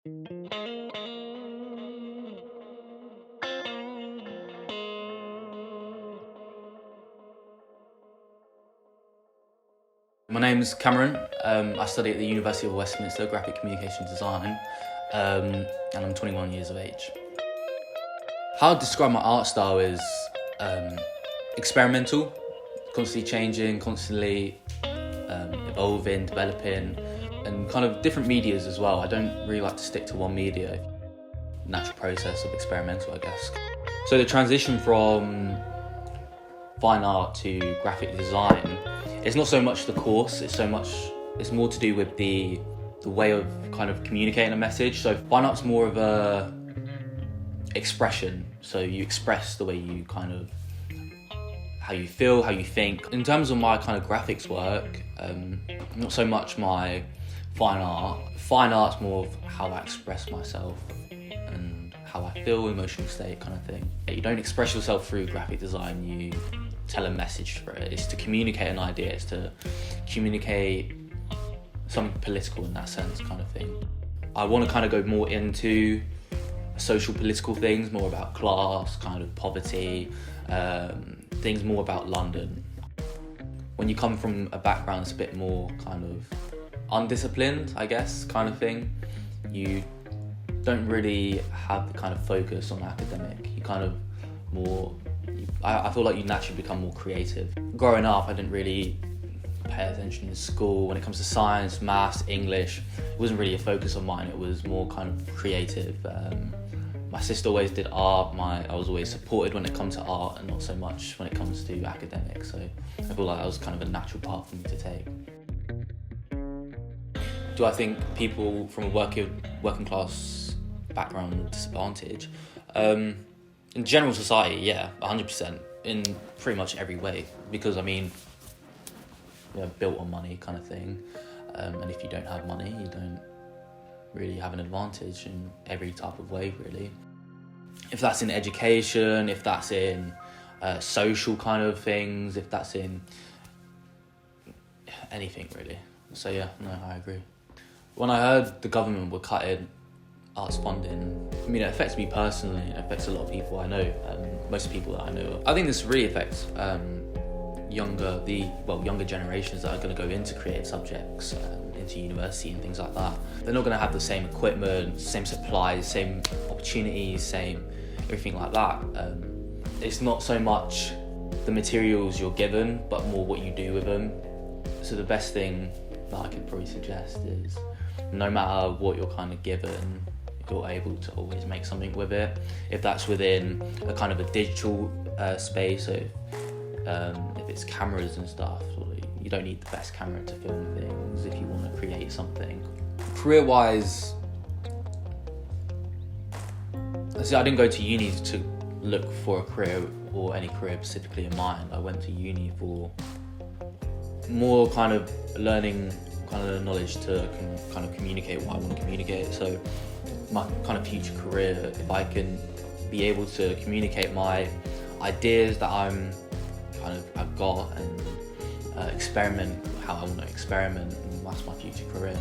My name's Cameron. I study at the University of Westminster, Graphic Communication Design, and I'm 21 years of age. How I'd describe my art style is experimental, constantly changing, constantly evolving, developing, and kind of different medias as well. I don't really like to stick to one media. Natural process of experimental, I guess. So the transition from fine art to graphic design, it's not so much the course, it's more to do with the way of kind of communicating a message. So fine art's more of a expression, so you express the way you kind of, how you feel, how you think. In terms of my kind of graphics work, not so much my fine art. Fine art's more of how I express myself and how I feel, emotional state kind of thing. You don't express yourself through graphic design, you tell a message for it. It's to communicate an idea, it's to communicate something political in that sense kind of thing. I want to kind of go more into social political things, more about class, kind of poverty, things more about London. When you come from a background that's a bit more kind of undisciplined, I guess, kind of thing, you don't really have the kind of focus on academic. You kind of more, I feel like you naturally become more creative. Growing up, I didn't really pay attention in school. When it comes to science, maths, English, it wasn't really a focus of mine. It was more kind of creative. My sister always did art. I was always supported when it comes to art and not so much when it comes to academics. So I feel like that was kind of a natural path for me to take. Do I think people from a working class background are disadvantaged? In general society, yeah, 100%, in pretty much every way. Because I mean, we're built on money kind of thing. And if you don't have money, you don't really have an advantage in every type of way, really. If that's in education, if that's in social kind of things, if that's in anything, really. So yeah, no, I agree. When I heard the government were cutting arts funding, I mean, it affects me personally, it affects a lot of people I know, most people that I know. I think this really affects younger generations that are going to go into creative subjects, into university and things like that. They're not going to have the same equipment, same supplies, same opportunities, same everything like that. It's not so much the materials you're given, but more what you do with them. So the best thing that I could probably suggest is, no matter what you're kind of given, you're able to always make something with it. If that's within a kind of a digital space, so if it's cameras and stuff, you don't need the best camera to film things if you want to create something. Career-wise, I didn't go to uni to look for a career or any career specifically in mind. I went to uni for more kind of learning kind of knowledge to kind of communicate what I want to communicate. So my kind of future career, if I can be able to communicate my ideas that I've got and experiment how I want to experiment, and that's my future career.